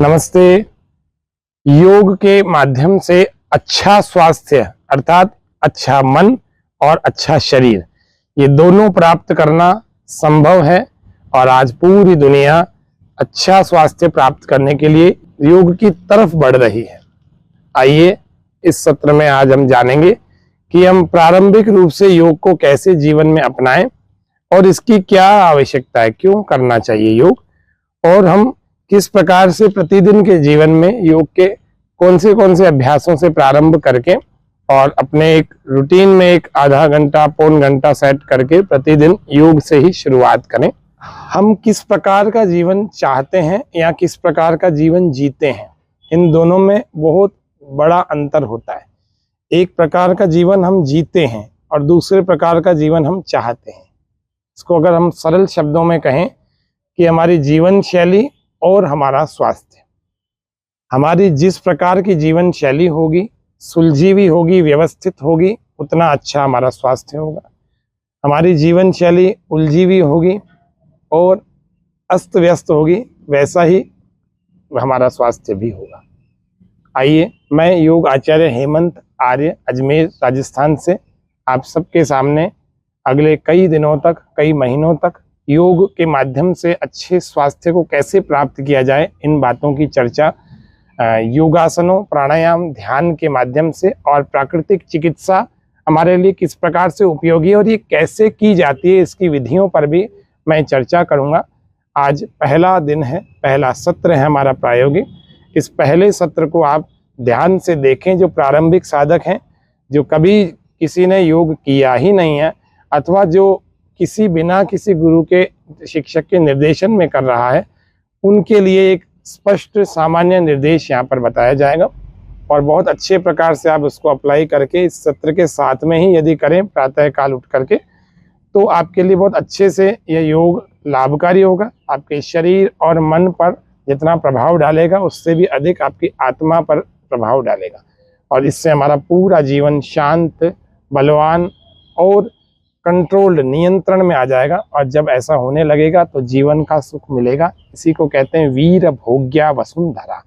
नमस्ते। योग के माध्यम से अच्छा स्वास्थ्य अर्थात अच्छा मन और अच्छा शरीर, ये दोनों प्राप्त करना संभव है और आज पूरी दुनिया अच्छा स्वास्थ्य प्राप्त करने के लिए योग की तरफ बढ़ रही है। आइए इस सत्र में आज हम जानेंगे कि हम प्रारंभिक रूप से योग को कैसे जीवन में अपनाएं और इसकी क्या आवश्यकता है, क्यों करना चाहिए योग, और हम किस प्रकार से प्रतिदिन के जीवन में योग के कौन से अभ्यासों से प्रारंभ करके और अपने एक रूटीन में एक आधा घंटा पौन घंटा सेट करके प्रतिदिन योग से ही शुरुआत करें। हम किस प्रकार का जीवन चाहते हैं या किस प्रकार का जीवन जीते हैं, इन दोनों में बहुत बड़ा अंतर होता है। एक प्रकार का जीवन हम जीते हैं और दूसरे प्रकार का जीवन हम चाहते हैं। इसको अगर हम सरल शब्दों में कहें कि हमारी जीवन शैली और हमारा स्वास्थ्य, हमारी जिस प्रकार की जीवन शैली होगी, सुलझी हुई होगी, व्यवस्थित होगी, उतना अच्छा हमारा स्वास्थ्य होगा। हमारी जीवन शैली उलझी हुई होगी और अस्त व्यस्त होगी, वैसा ही हमारा स्वास्थ्य भी होगा। आइए, मैं योग आचार्य हेमंत आर्य अजमेर राजस्थान से आप सबके सामने अगले कई दिनों तक, कई महीनों तक योग के माध्यम से अच्छे स्वास्थ्य को कैसे प्राप्त किया जाए, इन बातों की चर्चा योगासनों, प्राणायाम, ध्यान के माध्यम से और प्राकृतिक चिकित्सा हमारे लिए किस प्रकार से उपयोगी है और ये कैसे की जाती है, इसकी विधियों पर भी मैं चर्चा करूंगा। आज पहला दिन है, पहला सत्र है हमारा प्रायोगिक। इस पहले सत्र को आप ध्यान से देखें। जो प्रारंभिक साधक हैं, जो कभी किसी ने योग किया ही नहीं है अथवा जो किसी बिना किसी गुरु के, शिक्षक के निर्देशन में कर रहा है, उनके लिए एक स्पष्ट सामान्य निर्देश यहाँ पर बताया जाएगा और बहुत अच्छे प्रकार से आप उसको अप्लाई करके इस सत्र के साथ में ही यदि करें प्रातः काल उठ करके, तो आपके लिए बहुत अच्छे से यह योग लाभकारी होगा। आपके शरीर और मन पर जितना प्रभाव डालेगा उससे भी अधिक आपकी आत्मा पर प्रभाव डालेगा और इससे हमारा पूरा जीवन शांत, बलवान और कंट्रोल्ड, नियंत्रण में आ जाएगा। और जब ऐसा होने लगेगा तो जीवन का सुख मिलेगा। इसी को कहते हैं वीर भोग्या वसुंधरा,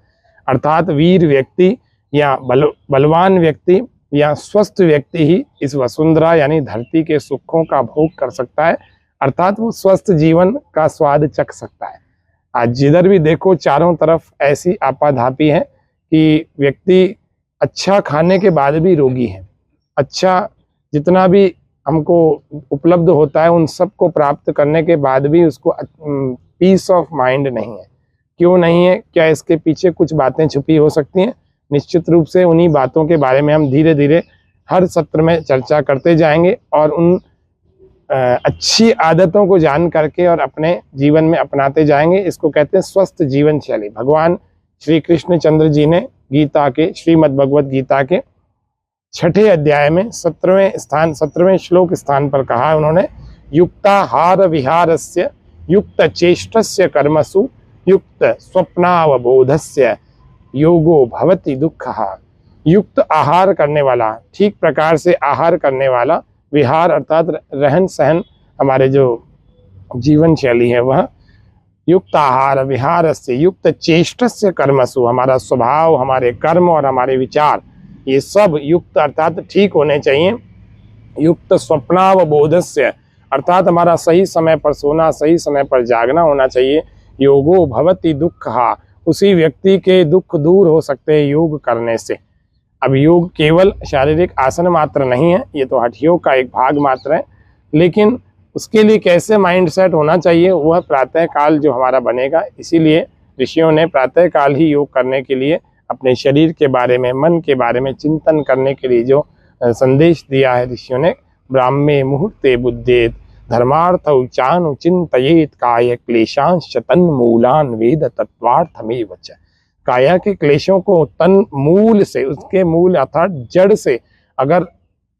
अर्थात वीर व्यक्ति या बलवान व्यक्ति या स्वस्थ व्यक्ति ही इस वसुंधरा यानी धरती के सुखों का भोग कर सकता है, अर्थात वो स्वस्थ जीवन का स्वाद चख सकता है। आज जिधर भी देखो चारों तरफ ऐसी आपाधापी है कि व्यक्ति अच्छा खाने के बाद भी रोगी है। अच्छा जितना भी हमको उपलब्ध होता है उन सब को प्राप्त करने के बाद भी उसको पीस ऑफ माइंड नहीं है। क्यों नहीं है? क्या इसके पीछे कुछ बातें छुपी हो सकती हैं? निश्चित रूप से उन्हीं बातों के बारे में हम धीरे धीरे हर सत्र में चर्चा करते जाएंगे और उन अच्छी आदतों को जान करके और अपने जीवन में अपनाते जाएंगे। इसको कहते हैं स्वस्थ जीवन शैली। भगवान श्री कृष्ण चंद्र जी ने गीता के, श्रीमद् भगवद गीता के 6ठे अध्याय में 17वें श्लोक स्थान पर कहा उन्होंने, युक्ताहार विहारस्य युक्त चेष्टस्य कर्मसु युक्त स्वप्नावबोधस्य योगो भवति दुःखः। युक्त आहार करने वाला, ठीक प्रकार से आहार करने वाला, विहार अर्थात रहन सहन, हमारे जो जीवन शैली है वह युक्त आहार विहारस्य युक्त चेष्टस्य कर्मसु, हमारा स्वभाव, हमारे कर्म और हमारे विचार ये सब युक्त अर्थात ठीक होने चाहिए। युक्त स्वप्नावबोधस्य अर्थात हमारा सही समय पर सोना, सही समय पर जागना होना चाहिए। योगो भवति दुःखः, उसी व्यक्ति के दुख दूर हो सकते हैं योग करने से। अब योग केवल शारीरिक आसन मात्र नहीं है, ये तो हठ योग का एक भाग मात्र है, लेकिन उसके लिए कैसे माइंड सेट होना चाहिए वह प्रातः काल जो हमारा बनेगा। इसीलिए ऋषियों ने प्रातः काल ही योग करने के लिए, अपने शरीर के बारे में, मन के बारे में चिंतन करने के लिए जो संदेश दिया है ऋषियों ने, ब्राह्मे मुहूर्ते बुद्धेत धर्मार्थौ चानु चिंतयेत काय क्लेशांश तन्मूलान वेद तत्वार्थमेव च। काया के क्लेशों को तन मूल से, उसके मूल अर्थात जड़ से अगर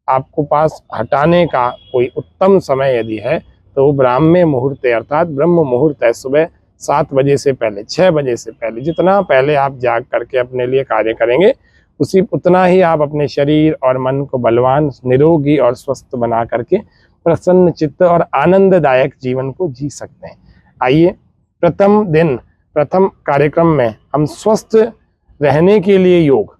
आपको पास हटाने का कोई उत्तम समय यदि है तो ब्राह्मे मुहूर्ते अर्थात ब्रह्म मुहूर्त है। सुबह 7 बजे से पहले, 6 बजे से पहले, जितना पहले आप जाग करके अपने लिए कार्य करेंगे उतना ही आप अपने शरीर और मन को बलवान, निरोगी और स्वस्थ बना करके प्रसन्न चित्त और आनंददायक जीवन को जी सकते हैं। आइए प्रथम दिन प्रथम कार्यक्रम में हम स्वस्थ रहने के लिए योग,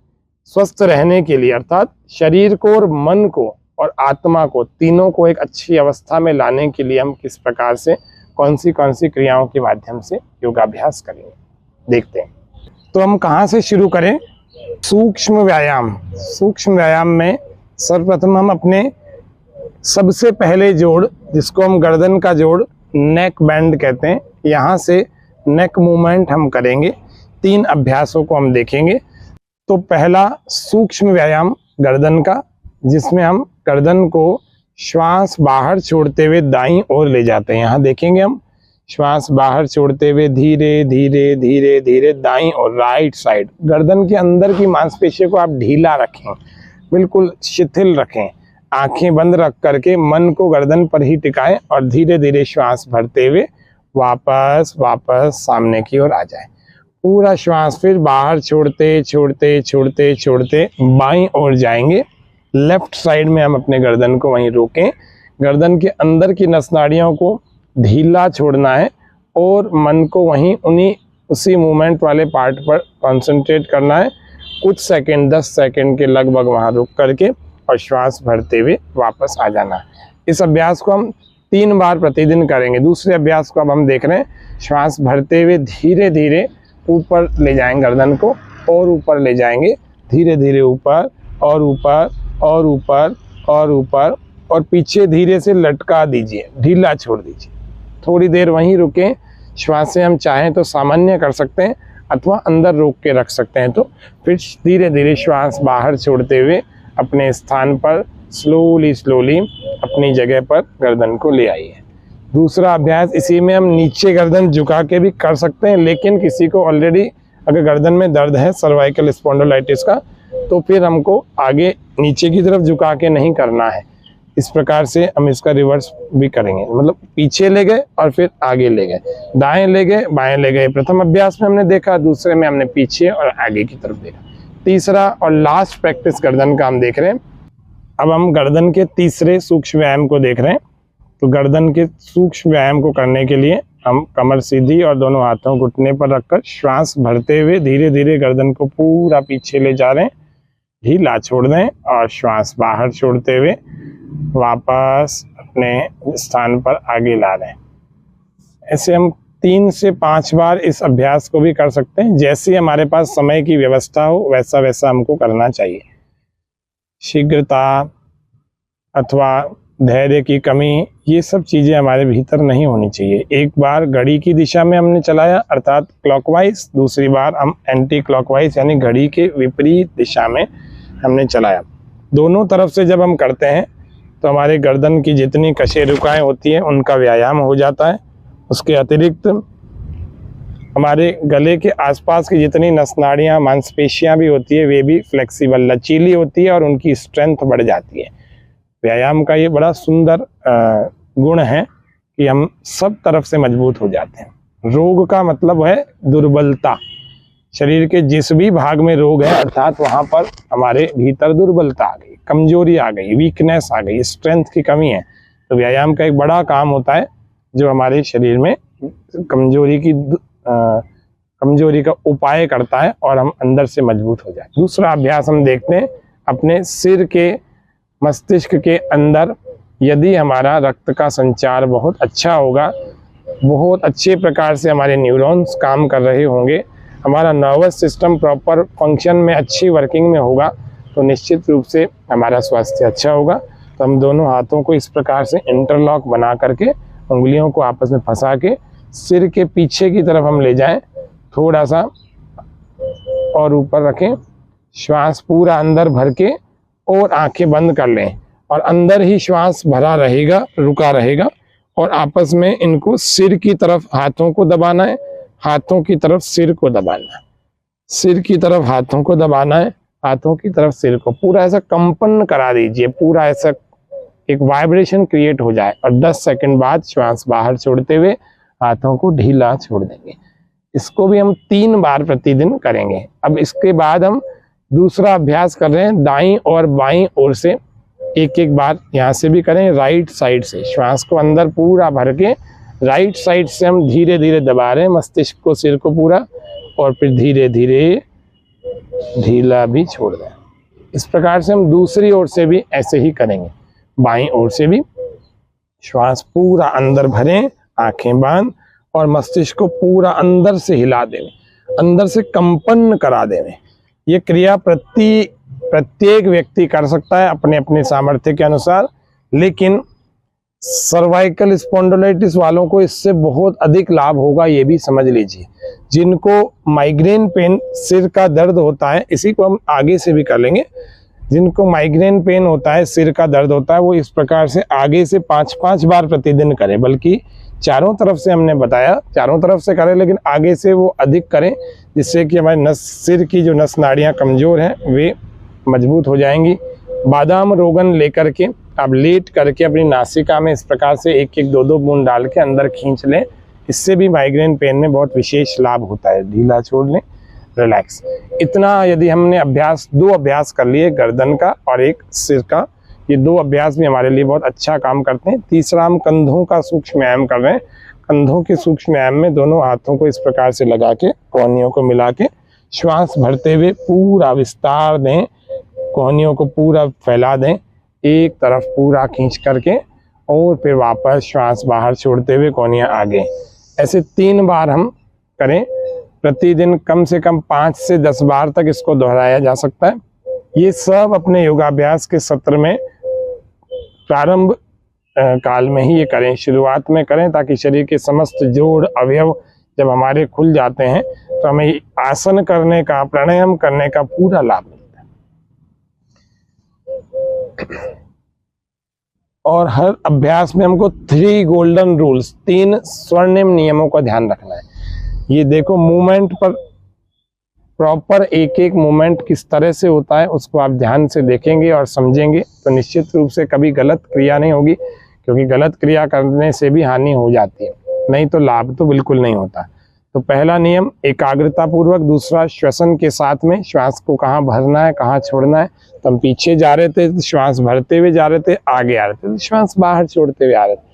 स्वस्थ रहने के लिए अर्थात शरीर को और मन को और आत्मा को, तीनों को एक अच्छी अवस्था में लाने के लिए हम किस प्रकार से कौन सी क्रियाओं के माध्यम से योगाभ्यास करेंगे, देखते हैं। तो हम कहाँ से शुरू करें? सूक्ष्म व्यायाम। सूक्ष्म व्यायाम में सर्वप्रथम हम अपने सबसे पहले जोड़, जिसको हम गर्दन का जोड़, नेक बैंड कहते हैं, यहाँ से नेक मूवमेंट हम करेंगे। 3 अभ्यासों को हम देखेंगे। तो पहला सूक्ष्म व्यायाम गर्दन का, जिसमें हम गर्दन को श्वास बाहर छोड़ते हुए दाईं ओर ले जाते हैं। यहाँ देखेंगे हम श्वास बाहर छोड़ते हुए धीरे धीरे धीरे धीरे दाईं ओर, राइट साइड। गर्दन के अंदर की मांसपेशियों को आप ढीला रखें, बिल्कुल शिथिल रखें, आंखें बंद रख करके मन को गर्दन पर ही टिकाएं और धीरे धीरे श्वास भरते हुए वापस सामने की ओर आ जाए। पूरा श्वास फिर बाहर छोड़ते छोड़ते छोड़ते छोड़ते बाईं ओर जाएंगे। लेफ्ट साइड में हम अपने गर्दन को वहीं रोकें। गर्दन के अंदर की नस नाड़ियों को ढीला छोड़ना है और मन को वहीं उसी मूवमेंट वाले पार्ट पर कंसंट्रेट करना है। कुछ सेकंड, 10 सेकंड के लगभग वहाँ रुक करके और श्वास भरते हुए वापस आ जाना है। इस अभ्यास को हम 3 बार प्रतिदिन करेंगे। दूसरे अभ्यास को अब हम देख रहे हैं। श्वास भरते हुए धीरे धीरे ऊपर ले जाएंगे गर्दन को और ऊपर ले जाएंगे, धीरे धीरे ऊपर और ऊपर और ऊपर और ऊपर, और पीछे धीरे से लटका दीजिए, ढीला छोड़ दीजिए। थोड़ी देर वहीं रुकें। श्वास से हम चाहें तो सामान्य कर सकते हैं अथवा अंदर रोक के रख सकते हैं। तो फिर धीरे धीरे श्वास बाहर छोड़ते हुए अपने स्थान पर स्लोली अपनी जगह पर गर्दन को ले आइए। दूसरा अभ्यास, इसी में हम नीचे गर्दन झुका के भी कर सकते हैं, लेकिन किसी को ऑलरेडी अगर गर्दन में दर्द है सर्वाइकल स्पॉन्डिलाइटिस का, तो फिर हमको आगे नीचे की तरफ झुका के नहीं करना है। इस प्रकार से हम इसका रिवर्स भी करेंगे, मतलब पीछे ले गए और फिर आगे ले गए, दाएं ले गए बाएं ले गए। प्रथम अभ्यास में हमने देखा, दूसरे में हमने पीछे और आगे की तरफ देखा। तीसरा और लास्ट प्रैक्टिस गर्दन का हम देख रहे हैं। अब हम गर्दन के तीसरे सूक्ष्म व्यायाम को देख रहे हैं। तो गर्दन के सूक्ष्म व्यायाम को करने के लिए हम कमर सीधी और दोनों हाथों घुटने पर रखकर श्वास भरते हुए धीरे धीरे गर्दन को पूरा पीछे ले जा रहे हैं, ढीला छोड़ दें और श्वास बाहर छोड़ते हुए वापस अपने स्थान पर आगे ला रहे हैं। ऐसे हम 3 से 5 बार इस अभ्यास को भी कर सकते हैं। जैसे हमारे पास समय की व्यवस्था हो वैसा वैसा हमको करना चाहिए। शीघ्रता अथवा धैर्य की कमी, ये सब चीज़ें हमारे भीतर नहीं होनी चाहिए। एक बार घड़ी की दिशा में हमने चलाया अर्थात क्लॉकवाइज, दूसरी बार हम एंटी क्लॉकवाइज यानी घड़ी के विपरीत दिशा में हमने चलाया। दोनों तरफ से जब हम करते हैं तो हमारे गर्दन की जितनी कशेरुकाएँ होती हैं उनका व्यायाम हो जाता है। उसके अतिरिक्त हमारे गले के आसपास की जितनी नस नाड़ियाँ मांसपेशियाँ भी होती है वे भी फ्लेक्सिबल, लचीली होती है और उनकी स्ट्रेंथ बढ़ जाती है। व्यायाम का ये बड़ा सुंदर गुण है कि हम सब तरफ से मजबूत हो जाते हैं। रोग का मतलब है दुर्बलता। शरीर के जिस भी भाग में रोग है अर्थात वहाँ पर हमारे भीतर दुर्बलता आ गई, कमजोरी आ गई, वीकनेस आ गई, स्ट्रेंथ की कमी है। तो व्यायाम का एक बड़ा काम होता है जो हमारे शरीर में कमजोरी का उपाय करता है और हम अंदर से मजबूत हो जाए। दूसरा अभ्यास हम देखते हैं। अपने सिर के मस्तिष्क के अंदर यदि हमारा रक्त का संचार बहुत अच्छा होगा, बहुत अच्छे प्रकार से हमारे न्यूरॉन्स काम कर रहे होंगे, हमारा नर्वस सिस्टम प्रॉपर फंक्शन में अच्छी वर्किंग में होगा, तो निश्चित रूप से हमारा स्वास्थ्य अच्छा होगा। तो हम दोनों हाथों को इस प्रकार से इंटरलॉक बना करके उंगलियों को आपस में फंसा के सिर के पीछे की तरफ हम ले जाएं, थोड़ा सा और ऊपर रखें, श्वास पूरा अंदर भर के और आंखें बंद कर लें और अंदर ही श्वास भरा रहेगा, रुका रहेगा और आपस में इनको सिर की तरफ हाथों को दबाना है, हाथों की तरफ सिर को दबाना है, सिर की तरफ हाथों को दबाना है, हाथों की तरफ सिर को, पूरा ऐसा कंपन करा दीजिए, पूरा ऐसा एक वाइब्रेशन क्रिएट हो जाए और 10 सेकंड बाद श्वास बाहर छोड़ते हुए हाथों को ढीला छोड़ देंगे। इसको भी हम 3 बार प्रतिदिन करेंगे। अब इसके बाद हम दूसरा अभ्यास कर रहे हैं, दाईं और बाईं ओर से एक एक बार यहाँ से भी करें, राइट साइड से श्वास को अंदर पूरा भर के राइट साइड से हम धीरे धीरे दबा रहे हैं मस्तिष्क को, सिर को पूरा, और फिर धीरे धीरे ढीला भी छोड़ दें। इस प्रकार से हम दूसरी ओर से भी ऐसे ही करेंगे। बाईं ओर से भी श्वास पूरा अंदर भरें, आंखें बांध, और मस्तिष्क को पूरा अंदर से हिला दें, अंदर से कंपन करा दें। ये क्रिया प्रत्येक व्यक्ति कर सकता है अपने अपने सामर्थ्य के अनुसार, लेकिन सर्वाइकल स्पॉन्डिलाइटिस वालों को इससे बहुत अधिक लाभ होगा, ये भी समझ लीजिए। जिनको माइग्रेन पेन, सिर का दर्द होता है, इसी को हम आगे से भी कर लेंगे। जिनको माइग्रेन पेन होता है, सिर का दर्द होता है, वो इस प्रकार से आगे से 5-5 बार प्रतिदिन करें, बल्कि चारों तरफ से हमने बताया चारों तरफ से करें, लेकिन आगे से वो अधिक करें, जिससे कि हमारे सिर की जो नस नाड़ियाँ कमज़ोर हैं वे मजबूत हो जाएंगी। बादाम रोगन लेकर के आप लेट करके अपनी नासिका में इस प्रकार से 1-1, 2-2 बूंद डाल के अंदर खींच लें। इससे भी माइग्रेन पेन में बहुत विशेष लाभ होता है। ढीला छोड़ लें, रिलैक्स। इतना यदि हमने अभ्यास, 2 अभ्यास कर लिए, गर्दन का और एक सिर का, ये 2 अभ्यास भी हमारे लिए बहुत अच्छा काम करते हैं। तीसरा हम कंधों का सूक्ष्म व्यायाम कर रहे हैं। कंधों के सूक्ष्म व्यायाम में दोनों हाथों को इस प्रकार से लगा के कोहनियों को मिला के श्वास भरते हुए पूरा विस्तार दें, कोहनियों को पूरा फैला दें, एक तरफ पूरा खींच करके, और फिर वापस श्वास बाहर छोड़ते हुए कोहनियाँ आगे। ऐसे 3 बार हम करें प्रतिदिन। कम से कम 5 से 10 बार तक इसको दोहराया जा सकता है। ये सब अपने योगाभ्यास के सत्र में प्रारंभ काल में ही ये करें, शुरुआत में करें, ताकि शरीर के समस्त जोड़ अवयव जब हमारे खुल जाते हैं तो हमें आसन करने का, प्राणायाम करने का पूरा लाभ मिलता है। और हर अभ्यास में हमको 3 गोल्डन रूल्स, 3 स्वर्णिम नियमों का ध्यान रखना है। ये देखो, मूवमेंट पर प्रॉपर एक मूवमेंट किस तरह से होता है उसको आप ध्यान से देखेंगे और समझेंगे तो निश्चित रूप से कभी गलत क्रिया नहीं होगी, क्योंकि गलत क्रिया करने से भी हानि हो जाती है, नहीं तो लाभ तो बिल्कुल नहीं होता। तो पहला नियम एकाग्रता पूर्वक, दूसरा श्वसन के साथ में श्वास को कहाँ भरना है कहाँ छोड़ना है। तो हम पीछे जा रहे थे तो श्वास भरते हुए जा रहे थे, आगे आ रहे थे तो श्वास बाहर छोड़ते हुए आ रहे थे।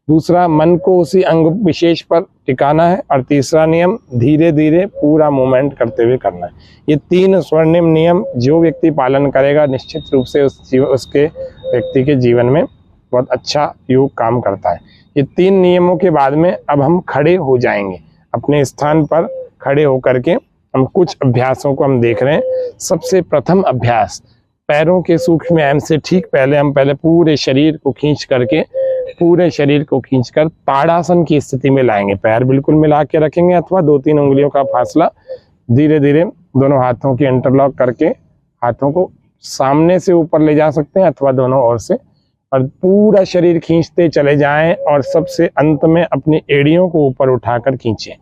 दूसरा, मन को उसी अंग विशेष पर टिकाना है। और तीसरा नियम, धीरे धीरे पूरा मूवमेंट करते हुए करना है। ये 3 स्वर्णिम नियम जो व्यक्ति पालन करेगा निश्चित रूप से उसके व्यक्ति के जीवन में बहुत अच्छा योग काम करता है। ये 3 नियमों के बाद में अब हम खड़े हो जाएंगे। अपने स्थान पर खड़े होकर के हम कुछ अभ्यासों को हम देख रहे हैं। सबसे प्रथम अभ्यास, पैरों के सूक्ष्म व्यायाम से ठीक पहले हम पूरे शरीर को खींचकर ताड़ासन की स्थिति में लाएंगे। पैर बिल्कुल मिला के रखेंगे अथवा 2-3 उंगलियों का फासला, धीरे धीरे दोनों हाथों की इंटरलॉक करके हाथों को सामने से ऊपर ले जा सकते हैं अथवा दोनों ओर से, और पूरा शरीर खींचते चले जाएं। और सबसे अंत में अपनी एड़ियों को ऊपर उठाकर खींचें।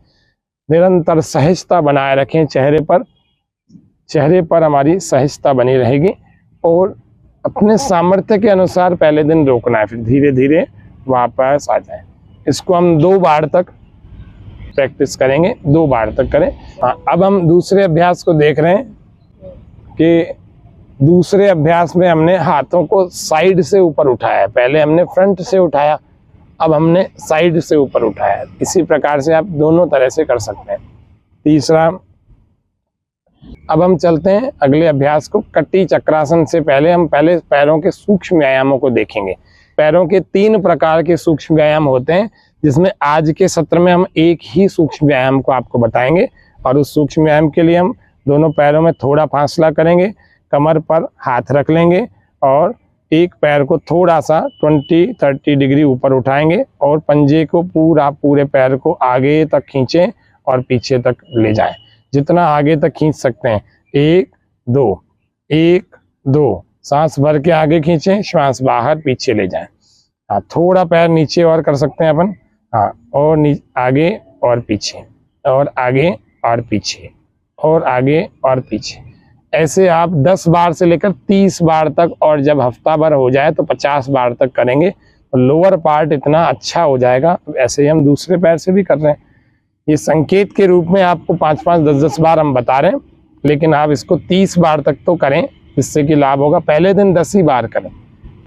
निरंतर सहजता बनाए रखें चेहरे पर हमारी सहजता बनी रहेगी। और अपने सामर्थ्य के अनुसार पहले दिन रोकना है, फिर धीरे धीरे वापस आ जाए। इसको हम 2 बार तक प्रैक्टिस करेंगे, 2 बार तक करें। अब हम दूसरे अभ्यास को देख रहे हैं कि दूसरे अभ्यास में हमने हाथों को साइड से ऊपर उठाया। पहले हमने फ्रंट से उठाया, अब हमने साइड से ऊपर उठाया। इसी प्रकार से आप दोनों तरह से कर सकते हैं। तीसरा, अब हम चलते हैं अगले अभ्यास को। कटी चक्रासन से पहले हम पैरों के सूक्ष्म व्यायामों को देखेंगे। पैरों के 3 प्रकार के सूक्ष्म व्यायाम होते हैं, जिसमें आज के सत्र में हम एक ही सूक्ष्म व्यायाम को आपको बताएंगे। और उस सूक्ष्म व्यायाम के लिए हम दोनों पैरों में थोड़ा फासला करेंगे, कमर पर हाथ रख लेंगे और एक पैर को थोड़ा सा 20-30 डिग्री ऊपर उठाएंगे और पंजे को पूरे पैर को आगे तक खींचें और पीछे तक ले जाएं। जितना आगे तक खींच सकते हैं। 1 2 1 2, सांस भर के आगे खींचें, श्वास बाहर पीछे ले जाएं। हाँ, थोड़ा पैर नीचे और कर सकते हैं अपन। हाँ, और आगे और पीछे, और आगे और पीछे, और आगे और पीछे। ऐसे आप 10 बार से लेकर 30 बार तक, और जब हफ्ता भर हो जाए तो 50 बार तक करेंगे तो लोअर पार्ट इतना अच्छा हो जाएगा। ऐसे ही हम दूसरे पैर से भी कर रहे हैं। ये संकेत के रूप में आपको 5-5, 10-10 बार हम बता रहे हैं, लेकिन आप इसको 30 बार तक तो करें, जिससे कि लाभ होगा। पहले दिन 10 ही बार करें,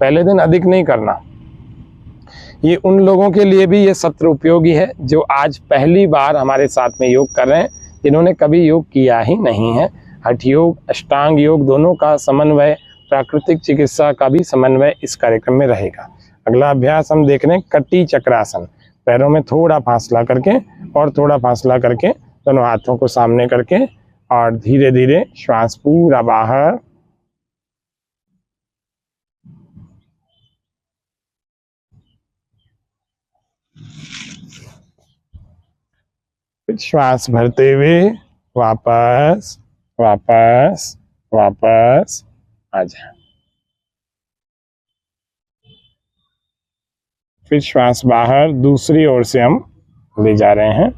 पहले दिन अधिक नहीं करना। ये उन लोगों के लिए भी ये सत्र उपयोगी है जो आज पहली बार हमारे साथ में योग कर रहे हैं, जिन्होंने कभी योग किया ही नहीं है। हठ योग, अष्टांग योग दोनों का समन्वय, प्राकृतिक चिकित्सा का भी समन्वय इस कार्यक्रम में रहेगा। अगला अभ्यास हम देख रहे हैं कटी चक्रासन। पैरों में थोड़ा फासला करके और थोड़ा फासला करके दोनों हाथों को सामने करके और धीरे धीरे श्वास पूरा बाहर, फिर श्वास भरते हुए वापस वापस वापस आ जाए। फिर श्वास बाहर दूसरी ओर से हम ले जा रहे हैं।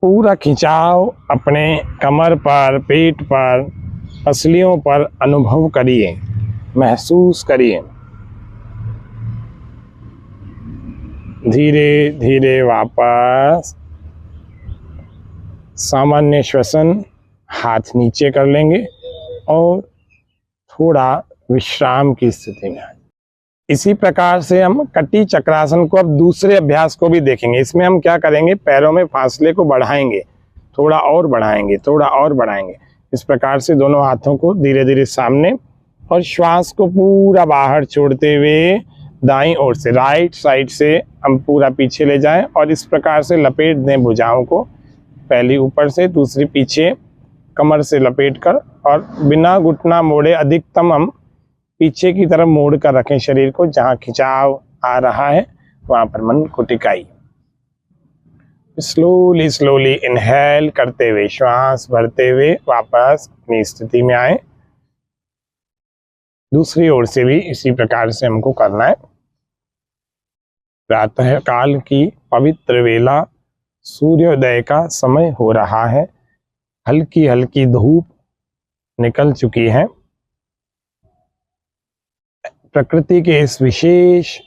पूरा खिंचाव अपने कमर पर, पेट पर, पसलियों पर अनुभव करिए, महसूस करिए। धीरे धीरे वापस सामान्य श्वसन, हाथ नीचे कर लेंगे और थोड़ा विश्राम की स्थिति में। इसी प्रकार से हम कटी चक्रासन को अब दूसरे अभ्यास को भी देखेंगे। इसमें हम क्या करेंगे, पैरों में फासले को बढ़ाएंगे, थोड़ा और बढ़ाएंगे, थोड़ा और बढ़ाएंगे। इस प्रकार से दोनों हाथों को धीरे धीरे सामने और श्वास को पूरा बाहर छोड़ते हुए दाईं ओर से, राइट साइड से हम पूरा पीछे ले जाएं और इस प्रकार से लपेट दें भुजाओं को, पहली ऊपर से दूसरी पीछे कमर से लपेट कर, और बिना घुटना मोड़े अधिकतम हम पीछे की तरफ मोड़ कर रखें शरीर को। जहां खिंचाव आ रहा है वहां पर मन को टिकाइए। स्लोली स्लोली इनहेल करते हुए श्वास भरते हुए वापस अपनी स्थिति में आए। दूसरी ओर से भी इसी प्रकार से हमको करना है। प्रातः काल की पवित्र वेला, सूर्योदय का समय हो रहा है। हल्की हल्की धूप निकल चुकी है। प्रकृति के इस विशेष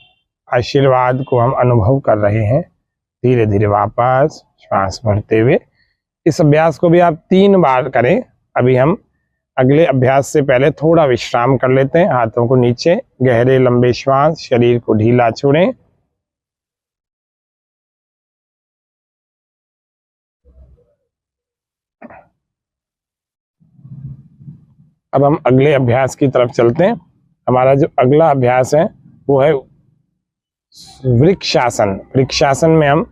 आशीर्वाद को हम अनुभव कर रहे हैं। धीरे धीरे वापस श्वास भरते हुए। इस अभ्यास को भी आप 3 बार करें। अभी हम अगले अभ्यास से पहले थोड़ा विश्राम कर लेते हैं। हाथों को नीचे, गहरे लंबे श्वास, शरीर को ढीला छोड़ें। अब हम अगले अभ्यास की तरफ चलते हैं। हमारा जो अगला अभ्यास है वो है वृक्षासन। वृक्षासन में हम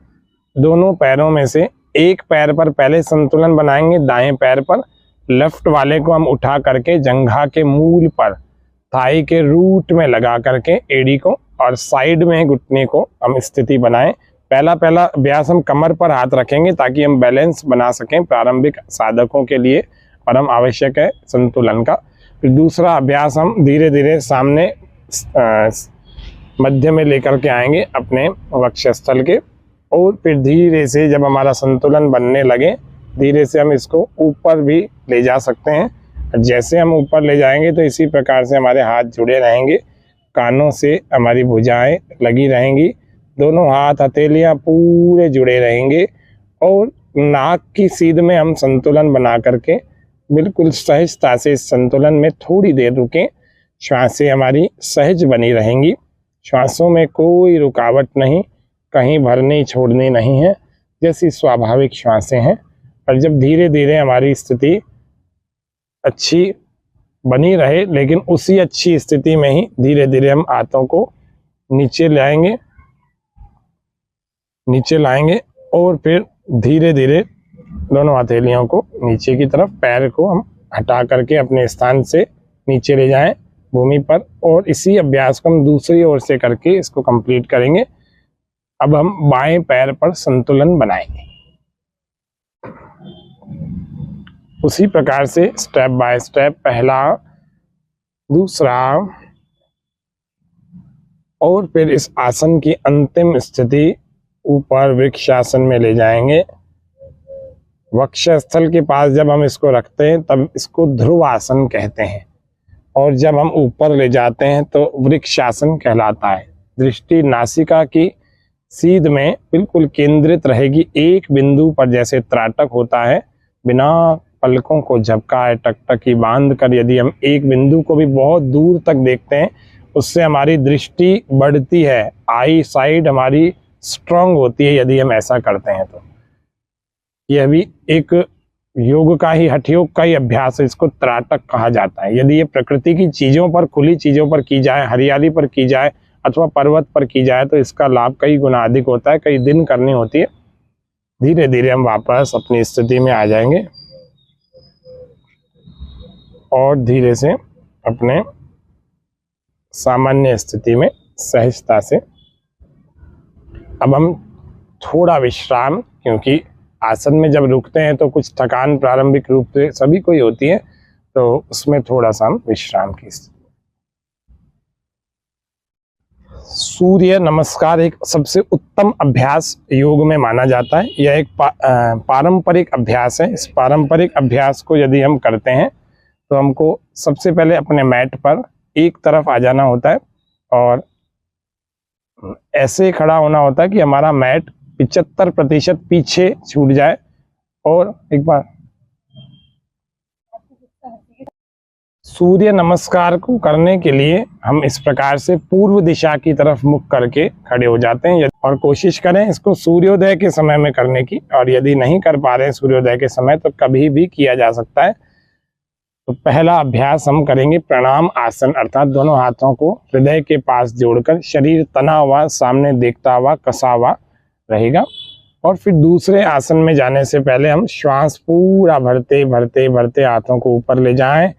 दोनों पैरों में से एक पैर पर पहले संतुलन बनाएंगे, दाएं पैर पर। लेफ्ट वाले को हम उठा करके जंघा के मूल पर, थाई के रूट में लगा करके एड़ी को और साइड में घुटने को हम स्थिति बनाएं। पहला अभ्यास हम कमर पर हाथ रखेंगे ताकि हम बैलेंस बना सकें प्रारंभिक साधकों के लिए, परम आवश्यक है संतुलन का। फिर दूसरा अभ्यास हम धीरे धीरे सामने मध्य में लेकर के आएंगे अपने वक्षस्थल के, और फिर धीरे से जब हमारा संतुलन बनने लगे, धीरे से हम इसको ऊपर भी ले जा सकते हैं। जैसे हम ऊपर ले जाएंगे तो इसी प्रकार से हमारे हाथ जुड़े रहेंगे, कानों से हमारी भुजाएं लगी रहेंगी, दोनों हाथ हथेलियां पूरे जुड़े रहेंगे, और नाक की सीध में हम संतुलन बना करके बिल्कुल सहजता से इस संतुलन में थोड़ी देर रुकें। श्वासें हमारी सहज बनी रहेंगी, श्वासों में कोई रुकावट नहीं, कहीं भरनी छोड़नी नहीं है, जैसी स्वाभाविक श्वासें हैं। और जब धीरे धीरे हमारी स्थिति अच्छी बनी रहे, लेकिन उसी अच्छी स्थिति में ही धीरे धीरे हम हाथों को नीचे लाएंगे और फिर धीरे धीरे दोनों हथेलियों को नीचे की तरफ, पैर को हम हटा करके अपने स्थान से नीचे ले जाएं भूमि पर, और इसी अभ्यास को हम दूसरी ओर से करके इसको कंप्लीट करेंगे। अब हम बाएं पैर पर संतुलन बनाएंगे। उसी प्रकार से स्टेप बाय स्टेप, पहला, दूसरा, और फिर इस आसन की अंतिम स्थिति ऊपर वृक्षासन में ले जाएंगे। वक्षस्थल के पास जब हम इसको रखते हैं तब इसको ध्रुव आसन कहते हैं, और जब हम ऊपर ले जाते हैं तो वृक्षासन कहलाता है। दृष्टि नासिका की सीध में बिल्कुल केंद्रित रहेगी, एक बिंदु पर, जैसे त्राटक होता है, बिना पलकों को झपकाए, टकटकी बांध कर यदि हम एक बिंदु को भी बहुत दूर तक देखते हैं, उससे हमारी दृष्टि बढ़ती है, आई साइड हमारी स्ट्रांग होती है यदि हम ऐसा करते हैं तो। यह भी एक योग का ही, हठयोग का ही अभ्यास है, इसको त्राटक कहा जाता है। यदि ये प्रकृति की चीज़ों पर, खुली चीज़ों पर की जाए, हरियाली पर की जाए अथवा पर्वत पर की जाए तो इसका लाभ कई गुना अधिक होता है, कई दिन करनी होती है। धीरे धीरे हम वापस अपनी स्थिति में आ जाएंगे और धीरे से अपने सामान्य स्थिति में सहजता से। अब हम थोड़ा विश्राम, क्योंकि आसन में जब रुकते हैं तो कुछ थकान प्रारंभिक रूप से सभी को ही होती है, तो उसमें थोड़ा सा हम विश्राम की। सूर्य नमस्कार एक सबसे उत्तम अभ्यास योग में माना जाता है। यह एक पारंपरिक अभ्यास है। इस पारंपरिक अभ्यास को यदि हम करते हैं तो हमको सबसे पहले अपने मैट पर एक तरफ आ जाना होता है और ऐसे खड़ा होना होता है कि हमारा मैट 75% पीछे छूट जाए। और एक बार सूर्य नमस्कार को करने के लिए हम इस प्रकार से पूर्व दिशा की तरफ मुख करके खड़े हो जाते हैं और कोशिश करें इसको सूर्योदय के समय में करने की। और यदि नहीं कर पा रहे हैं सूर्योदय के समय तो कभी भी किया जा सकता है। तो पहला अभ्यास हम करेंगे प्रणाम आसन, अर्थात दोनों हाथों को हृदय के पास जोड़कर शरीर तना हुआ, सामने देखता हुआ, कसा हुआ रहेगा। और फिर दूसरे आसन में जाने से पहले हम श्वास पूरा भरते भरते भरते हाथों को ऊपर ले जाएं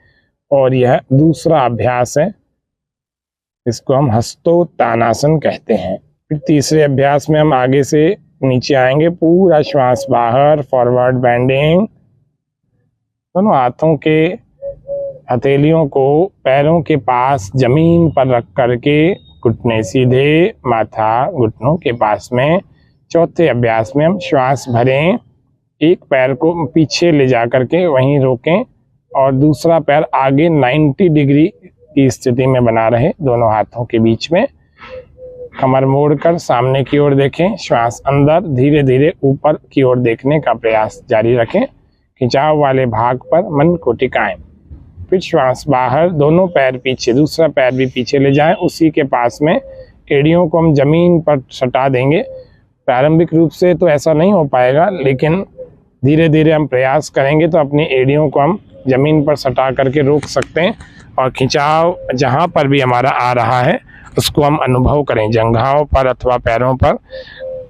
और यह दूसरा अभ्यास है, इसको हम हस्तोत्तानासन कहते हैं। फिर तीसरे अभ्यास में हम आगे से नीचे आएंगे, पूरा श्वास बाहर, फॉरवर्ड बेंडिंग, दोनों हाथों के हथेलियों को पैरों के पास जमीन पर रख करके घुटने सीधे, माथा घुटनों के पास में। चौथे अभ्यास में हम श्वास भरें, एक पैर को पीछे ले जा करके वहीं रोकें और दूसरा पैर आगे 90 डिग्री की स्थिति में बना रहे दोनों हाथों के बीच में। कमर मोड़कर सामने की ओर देखें, श्वास अंदर, धीरे धीरे ऊपर की ओर देखने का प्रयास जारी रखें। खिंचाव वाले भाग पर मन को टिकाएं। फिर श्वास बाहर, दोनों पैर पीछे, दूसरा पैर भी पीछे ले जाएं। उसी के पास में एड़ियों को हम जमीन पर सटा देंगे। प्रारंभिक रूप से तो ऐसा नहीं हो पाएगा, लेकिन धीरे धीरे हम प्रयास करेंगे तो अपनी एड़ियों को हम जमीन पर सटा करके रोक सकते हैं। और खिंचाव जहाँ पर भी हमारा आ रहा है उसको हम अनुभव करें, जंघाओं पर अथवा पैरों पर,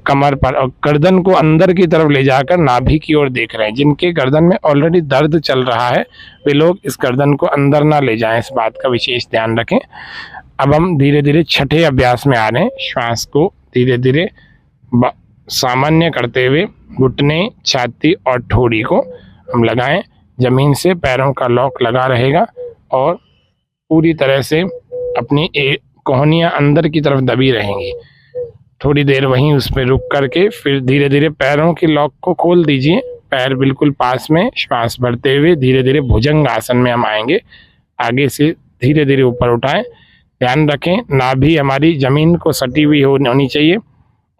कमर पर। और गर्दन को अंदर की तरफ ले जाकर नाभि की ओर देख रहे हैं। जिनके गर्दन में ऑलरेडी दर्द चल रहा है वे लोग इस गर्दन को अंदर ना ले जाएं, इस बात का विशेष ध्यान रखें। अब हम धीरे धीरे छठे अभ्यास में आ रहे हैं। श्वास को धीरे धीरे सामान्य करते हुए घुटने, छाती और ठोड़ी को हम लगाएं। जमीन से पैरों का लॉक लगा रहेगा और पूरी तरह से अपनी कोहनियाँ अंदर की तरफ दबी रहेंगी। थोड़ी देर वहीं उस पर रुक करके फिर धीरे धीरे पैरों के लॉक को खोल दीजिए, पैर बिल्कुल पास में। श्वास भरते हुए धीरे धीरे भुजंग आसन में हम आएंगे। आगे से धीरे धीरे ऊपर उठाएं। ध्यान रखें नाभि हमारी जमीन को सटी हुई होनी चाहिए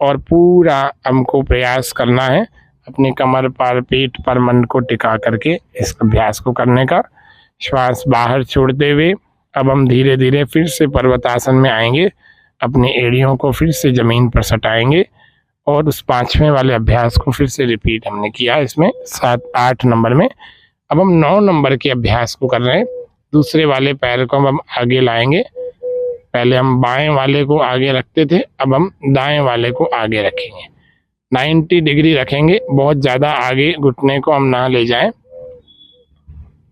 और पूरा हमको प्रयास करना है अपनी कमर पर, पीठ पर मन को टिका करके इस अभ्यास को करने का। श्वास बाहर छोड़ते हुए अब हम धीरे धीरे फिर से पर्वतासन में आएंगे। अपनी एड़ियों को फिर से ज़मीन पर सटाएंगे और उस 5वें वाले अभ्यास को फिर से रिपीट हमने किया इसमें 7-8 नंबर में। अब हम 9 नंबर के अभ्यास को कर रहे हैं। दूसरे वाले पैर को हम आगे लाएंगे। पहले हम बाएं वाले को आगे रखते थे, अब हम दाएं वाले को आगे रखेंगे। 90 डिग्री रखेंगे, बहुत ज़्यादा आगे घुटने को हम ना ले जाएं।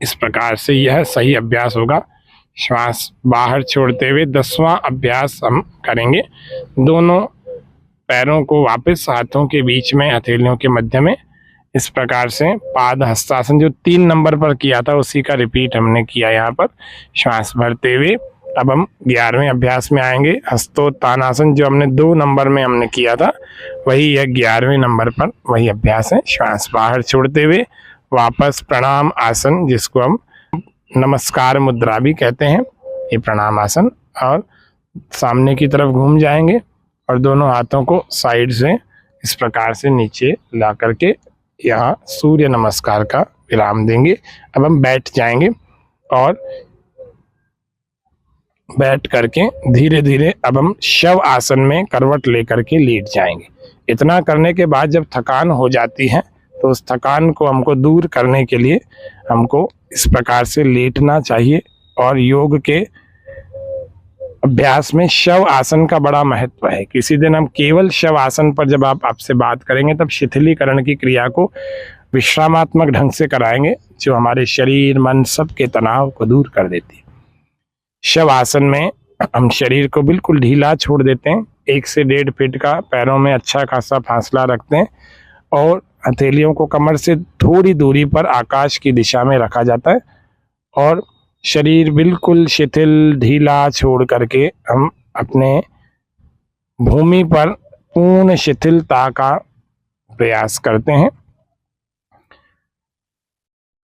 इस प्रकार से यह सही अभ्यास होगा। श्वास बाहर छोड़ते हुए 10वां अभ्यास हम करेंगे। दोनों पैरों को वापस हाथों के बीच में, हथेलियों के मध्य में, इस प्रकार से पाद हस्तासन जो 3 नंबर पर किया था उसी का रिपीट हमने किया यहाँ पर। श्वास भरते हुए अब हम 11वें अभ्यास में आएंगे। हस्तोत्तानासन जो हमने 2 नंबर में हमने किया था वही यह 11वें नंबर पर वही अभ्यास है। श्वास बाहर छोड़ते हुए वापस प्रणाम आसन, जिसको हम नमस्कार मुद्रा भी कहते हैं, ये प्रणाम आसन। और सामने की तरफ घूम जाएंगे और दोनों हाथों को साइड से इस प्रकार से नीचे ला करके यहाँ सूर्य नमस्कार का विराम देंगे। अब हम बैठ जाएंगे और बैठ करके धीरे धीरे अब हम शव आसन में करवट लेकर के लेट जाएंगे। इतना करने के बाद जब थकान हो जाती है तो उस थकान को हमको दूर करने के लिए हमको इस प्रकार से लेटना चाहिए। और योग के अभ्यास में शव आसन का बड़ा महत्व है। किसी दिन हम केवल शव आसन पर जब आपसे बात करेंगे तब शिथिलीकरण की क्रिया को विश्रामात्मक ढंग से कराएंगे, जो हमारे शरीर मन सबके तनाव को दूर कर देती है। शव आसन में हम शरीर को बिल्कुल ढीला छोड़ देते हैं, 1 से 1.5 फीट का पैरों में अच्छा खासा फासला रखते हैं और हथेलियों को कमर से थोड़ी दूरी पर आकाश की दिशा में रखा जाता है और शरीर बिल्कुल शिथिल ढीला छोड़ करके हम अपने भूमि पर पूर्ण शिथिलता का प्रयास करते हैं।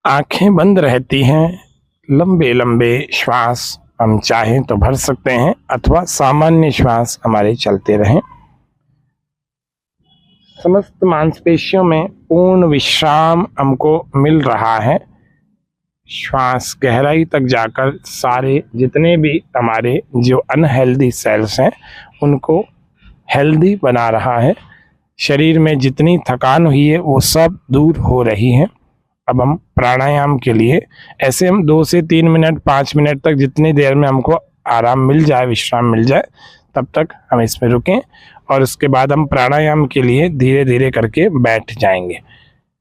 आंखें बंद रहती हैं, लंबे लंबे श्वास हम चाहें तो भर सकते हैं अथवा सामान्य श्वास हमारे चलते रहें। समस्त मांसपेशियों में पूर्ण विश्राम हमको मिल रहा है। श्वास गहराई तक जाकर सारे जितने भी हमारे जो अनहेल्दी सेल्स हैं उनको हेल्दी बना रहा है। शरीर में जितनी थकान हुई है वो सब दूर हो रही है। अब हम प्राणायाम के लिए ऐसे हम 2 से 3 मिनट 5 मिनट तक जितनी देर में हमको आराम मिल जाए, विश्राम मिल जाए, तब तक हम इसमें रुकें और उसके बाद हम प्राणायाम के लिए धीरे धीरे करके बैठ जाएंगे।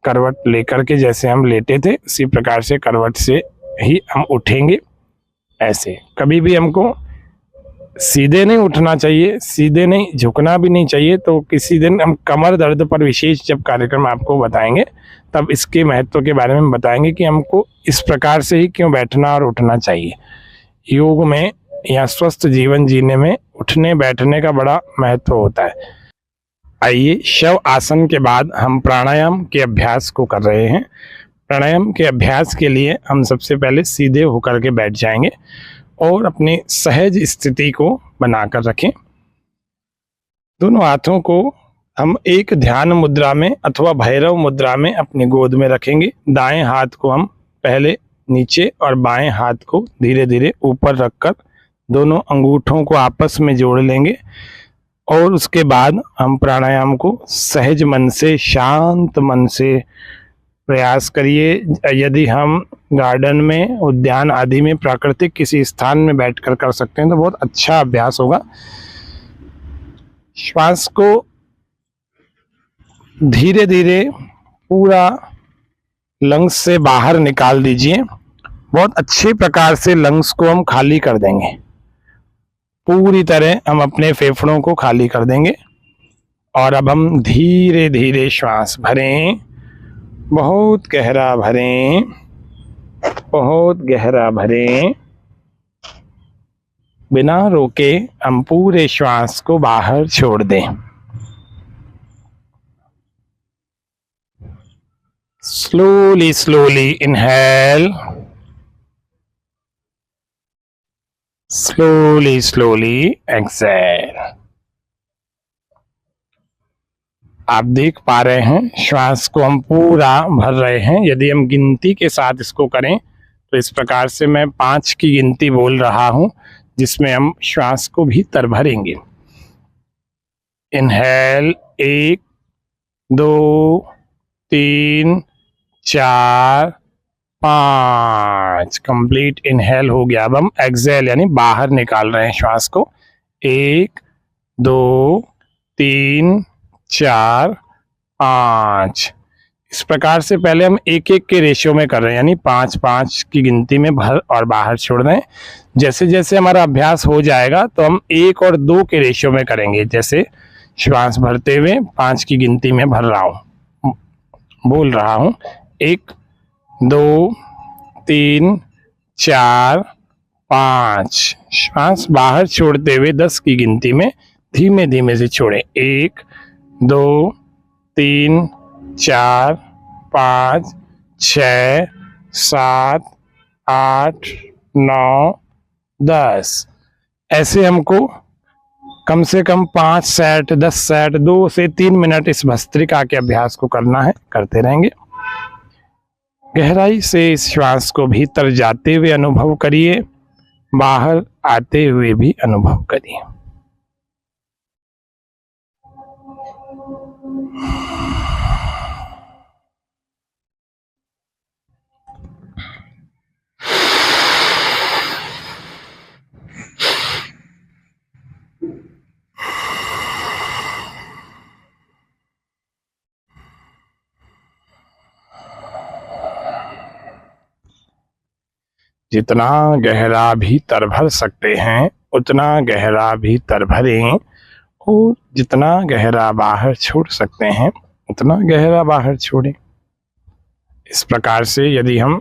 करवट लेकर के जैसे हम लेटे थे उसी प्रकार से करवट से ही हम उठेंगे। ऐसे कभी भी हमको सीधे नहीं उठना चाहिए, सीधे नहीं झुकना भी नहीं चाहिए। तो किसी दिन हम कमर दर्द पर विशेष जब कार्यक्रम आपको बताएंगे तब इसके महत्व के बारे में बताएंगे कि हमको इस प्रकार से ही क्यों बैठना और उठना चाहिए। योग में या स्वस्थ जीवन जीने में उठने बैठने का बड़ा महत्व होता है। आइए, शव आसन के बाद हम प्राणायाम के अभ्यास को कर रहे हैं। प्राणायाम के अभ्यास के लिए हम सबसे पहले सीधे होकर के बैठ जाएंगे और अपनी सहज स्थिति को बनाकर रखें। दोनों हाथों को हम एक ध्यान मुद्रा में अथवा भैरव मुद्रा में अपनी गोद में रखेंगे। दाएं हाथ को हम पहले नीचे और बाएं हाथ को धीरे धीरे ऊपर रखकर दोनों अंगूठों को आपस में जोड़ लेंगे और उसके बाद हम प्राणायाम को सहज मन से, शांत मन से प्रयास करिए। यदि हम गार्डन में, उद्यान आदि में, प्राकृतिक किसी स्थान में बैठकर कर सकते हैं तो बहुत अच्छा अभ्यास होगा। श्वास को धीरे धीरे पूरा लंग्स से बाहर निकाल दीजिए। बहुत अच्छे प्रकार से लंग्स को हम खाली कर देंगे। पूरी तरह हम अपने फेफड़ों को खाली कर देंगे और अब हम धीरे धीरे श्वास भरें, बहुत गहरा भरें, बहुत गहरा भरें। बिना रोके हम पूरे श्वास को बाहर छोड़ दें। Slowly slowly inhale, slowly slowly exhale. आप देख पा रहे हैं श्वास को हम पूरा भर रहे हैं। यदि हम गिनती के साथ इसको करें तो इस प्रकार से मैं 5 की गिनती बोल रहा हूं जिसमें हम श्वास को भीतर भरेंगे। इनहेल 1 2 3 4 5, कंप्लीट इनहेल हो गया। अब हम एक्सेल यानी बाहर निकाल रहे हैं श्वास को। 1 2 3 4 5, इस प्रकार से पहले हम 1-1 के रेशियो में कर रहे हैं, यानी 5-5 की गिनती में भर और बाहर छोड़ रहे हैं। जैसे जैसे हमारा अभ्यास हो जाएगा तो हम 1 और 2 के रेशियो में करेंगे। जैसे श्वास भरते हुए 5 की गिनती में भर रहा हूँ, बोल रहा हूँ 1 2 3 4 5। श्वास बाहर छोड़ते हुए 10 की गिनती में धीमे धीमे से छोड़ें। 1 2 3 4 5 6 7 8 9 10। ऐसे हमको कम से कम 5 सेट 10 सेट 2 से 3 मिनट इस भस्त्रिका के अभ्यास को करना है, करते रहेंगे। गहराई से इस श्वास को भीतर जाते हुए अनुभव करिए, बाहर आते हुए भी अनुभव करिए। जितना गहरा भीतर भर सकते हैं उतना गहरा भीतर भरें, और जितना गहरा बाहर छोड़ सकते हैं उतना गहरा बाहर छोड़ें। इस प्रकार से यदि हम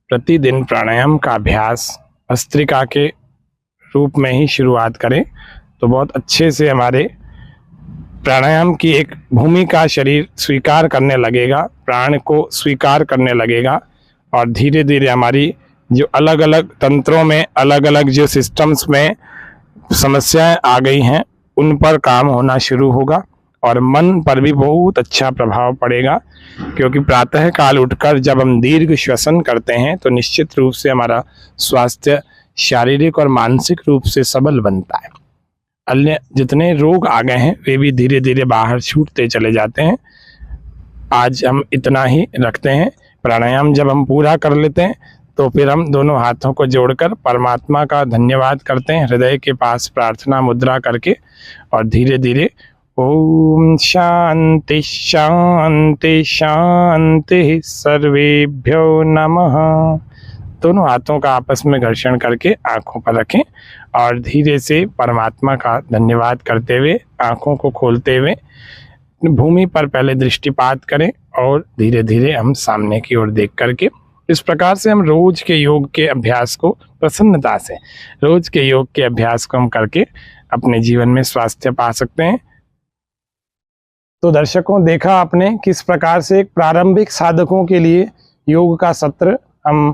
प्रतिदिन प्राणायाम का अभ्यास भस्त्रिका के रूप में ही शुरुआत करें तो बहुत अच्छे से हमारे प्राणायाम की एक भूमिका शरीर स्वीकार करने लगेगा, प्राण को स्वीकार करने लगेगा, और धीरे धीरे हमारी जो अलग अलग तंत्रों में अलग अलग जो सिस्टम्स में समस्याएं आ गई हैं उन पर काम होना शुरू होगा, और मन पर भी बहुत अच्छा प्रभाव पड़ेगा। क्योंकि प्रातः काल उठकर जब हम दीर्घ श्वसन करते हैं तो निश्चित रूप से हमारा स्वास्थ्य शारीरिक और मानसिक रूप से सबल बनता है। अन्य जितने रोग आ गए हैं वे भी धीरे धीरे बाहर छूटते चले जाते हैं। आज हम इतना ही रखते हैं। प्राणायाम जब हम पूरा कर लेते हैं तो फिर हम दोनों हाथों को जोड़कर परमात्मा का धन्यवाद करते हैं, हृदय के पास प्रार्थना मुद्रा करके, और धीरे धीरे ओम शांति शांति शांति सर्वेभ्यो नमः, दोनों हाथों का आपस में घर्षण करके आंखों पर रखें और धीरे से परमात्मा का धन्यवाद करते हुए आंखों को खोलते हुए भूमि पर पहले दृष्टिपात करें और धीरे धीरे हम सामने की ओर देख करके, इस प्रकार से हम रोज के योग के अभ्यास को प्रसन्नता से, रोज के योग के अभ्यास को हम करके अपने जीवन में स्वास्थ्य पा सकते हैं। तो दर्शकों, देखा आपने किस प्रकार से एक प्रारंभिक साधकों के लिए योग का सत्र हम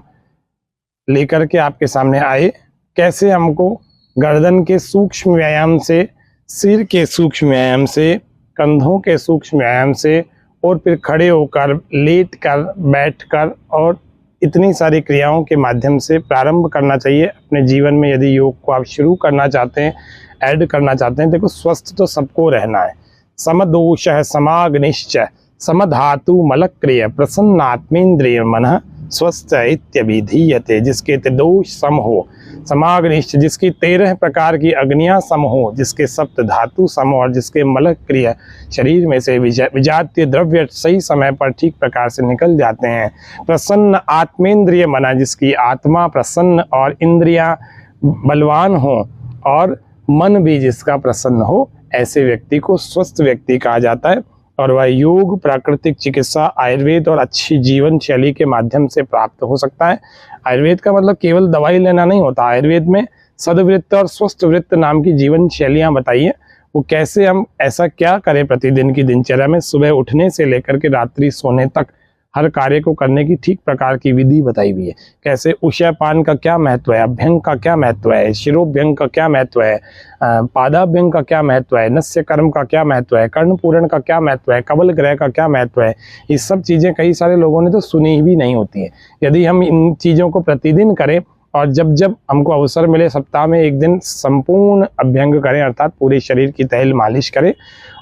लेकर के आपके सामने आए, कैसे हमको गर्दन के सूक्ष्म व्यायाम से, सिर के सूक्ष्म व्यायाम से, कंधों के सूक्ष्म व्यायाम से, और फिर खड़े होकर, लेट कर, बैठ कर, और इतनी सारी क्रियाओं के माध्यम से प्रारंभ करना चाहिए अपने जीवन में। यदि योग को आप शुरू करना चाहते हैं, ऐड करना चाहते हैं, देखो स्वस्थ तो सबको रहना है। समदोष समाग्निश्च समधातु मलक्रिय प्रसन्नात्मेन्द्रिय मनः स्वस्थ इत्यभिधीयते। जिसके त्रिदोष सम हो, समाग्निश्च जिसकी 13 प्रकार की अग्नियां सम हो, जिसके सप्त धातु सम हो, और जिसके मलक क्रिया शरीर में से विजातीय द्रव्य सही समय पर ठीक प्रकार से निकल जाते हैं। प्रसन्न आत्मेंद्रिय मना, जिसकी आत्मा प्रसन्न और इंद्रियां बलवान हो और मन भी जिसका प्रसन्न हो, ऐसे व्यक्ति को स्वस्थ व्यक्ति कहा जाता है। और वह योग, प्राकृतिक चिकित्सा, आयुर्वेद और अच्छी जीवन शैली के माध्यम से प्राप्त हो सकता है। आयुर्वेद का मतलब केवल दवाई लेना नहीं होता। आयुर्वेद में सदवृत्त और स्वस्थ वृत्त नाम की जीवन शैलियाँ बताइए, वो कैसे हम ऐसा क्या करें प्रतिदिन की दिनचर्या में, सुबह उठने से लेकर के रात्रि सोने तक हर कार्य को करने की ठीक प्रकार की विधि बताई हुई है। कैसे उषयपान का क्या महत्व है, अभ्यंग का क्या महत्व है, शिरोभ्यंग का क्या महत्व है, पादाभ्यंग का क्या महत्व है, नस्य कर्म का क्या महत्व है, कर्णपूरण का क्या महत्व है, कबल ग्रह का क्या महत्व है। ये सब चीज़ें कई सारे लोगों ने तो सुनी भी नहीं होती हैं। यदि हम इन चीज़ों को प्रतिदिन करें और जब जब हमको अवसर मिले सप्ताह में एक दिन संपूर्ण अभ्यंग करें, अर्थात पूरे शरीर की तैल मालिश करें,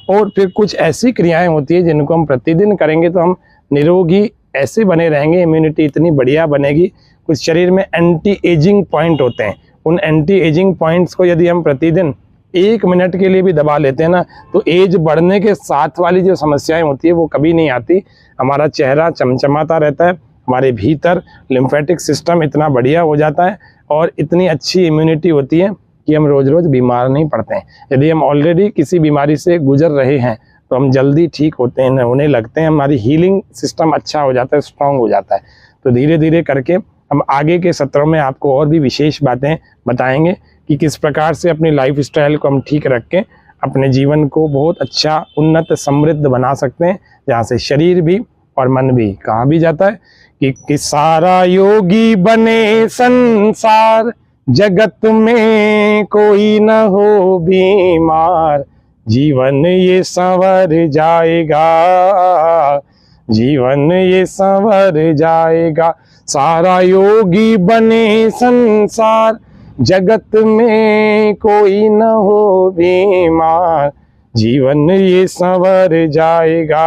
और फिर कुछ ऐसी क्रियाएँ होती है जिनको हम प्रतिदिन करेंगे तो हम निरोगी ऐसे बने रहेंगे, इम्यूनिटी इतनी बढ़िया बनेगी। कुछ शरीर में एंटी एजिंग पॉइंट होते हैं, उन एंटी एजिंग पॉइंट्स को यदि हम प्रतिदिन 1 मिनट के लिए भी दबा लेते हैं ना, तो एज बढ़ने के साथ वाली जो समस्याएं होती है वो कभी नहीं आती। हमारा चेहरा चमचमाता रहता है, हमारे भीतर लिम्फेटिक सिस्टम इतना बढ़िया हो जाता है और इतनी अच्छी इम्यूनिटी होती है कि हम रोज रोज बीमार नहीं पड़ते हैं। यदि हम ऑलरेडी किसी बीमारी से गुजर रहे हैं तो हम जल्दी ठीक होते हैं, होने लगते हैं, हमारी हीलिंग सिस्टम अच्छा हो जाता है, स्ट्रांग हो जाता है। तो धीरे धीरे करके हम आगे के सत्रों में आपको और भी विशेष बातें बताएंगे कि किस प्रकार से अपनी लाइफ स्टाइल को हम ठीक रख के अपने जीवन को बहुत अच्छा, उन्नत, समृद्ध बना सकते हैं, जहाँ से शरीर भी और मन भी कहाँ भी जाता है कि सारा योगी बने संसार जगत में कोई न हो बीमार, जीवन ये संवर जाएगा, जीवन ये संवर जाएगा। सारा योगी बने संसार, जगत में कोई न हो बीमार, जीवन ये संवर जाएगा,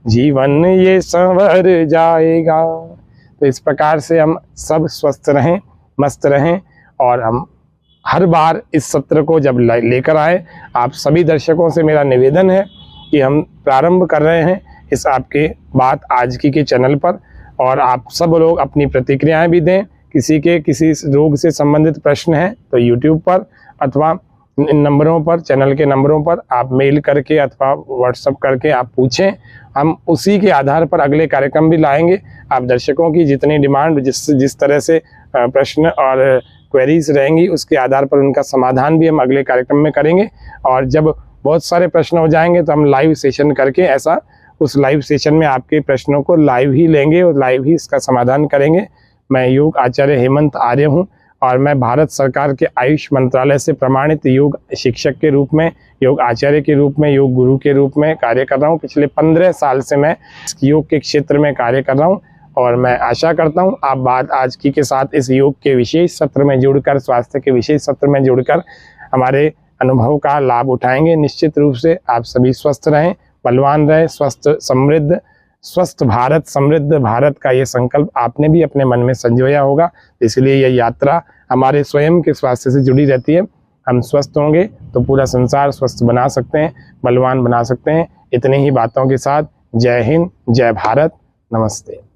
जीवन ये संवर जाएगा। तो इस प्रकार से हम सब स्वस्थ रहें, मस्त रहें। और हम हर बार इस सत्र को जब लेकर आए, आप सभी दर्शकों से मेरा निवेदन है कि हम प्रारंभ कर रहे हैं इस आपके बात आज की के चैनल पर, और आप सब लोग अपनी प्रतिक्रियाएं भी दें। किसी के किसी रोग से संबंधित प्रश्न हैं तो यूट्यूब पर अथवा इन नंबरों पर, चैनल के नंबरों पर आप मेल करके अथवा व्हाट्सएप करके आप पूछें। हम उसी के आधार पर अगले कार्यक्रम भी लाएंगे। आप दर्शकों की जितनी डिमांड, जिस तरह से प्रश्न और क्वेरीज रहेंगी, उसके आधार पर उनका समाधान भी हम अगले कार्यक्रम में करेंगे। और जब बहुत सारे प्रश्न हो जाएंगे तो हम लाइव सेशन करके ऐसा उस लाइव सेशन में आपके प्रश्नों को लाइव ही लेंगे और लाइव ही इसका समाधान करेंगे। मैं योग आचार्य हेमंत आर्य हूँ और मैं भारत सरकार के आयुष मंत्रालय से प्रमाणित योग शिक्षक के रूप में, योग आचार्य के रूप में, योग गुरु के रूप में कार्य कर रहा हूँ। पिछले 15 साल से मैं योग के क्षेत्र में कार्य कर रहा हूँ और मैं आशा करता हूँ आप बात आज की के साथ इस योग के विशेष सत्र में जुड़कर, स्वास्थ्य के विशेष सत्र में जुड़कर हमारे अनुभव का लाभ उठाएंगे। निश्चित रूप से आप सभी स्वस्थ रहें, बलवान रहें, स्वस्थ समृद्ध, स्वस्थ भारत समृद्ध भारत का ये संकल्प आपने भी अपने मन में संजोया होगा। इसलिए यह यात्रा हमारे स्वयं के स्वास्थ्य से जुड़ी रहती है। हम स्वस्थ होंगे तो पूरा संसार स्वस्थ बना सकते हैं, बलवान बना सकते हैं। इतनी ही बातों के साथ जय हिंद, जय भारत, नमस्ते।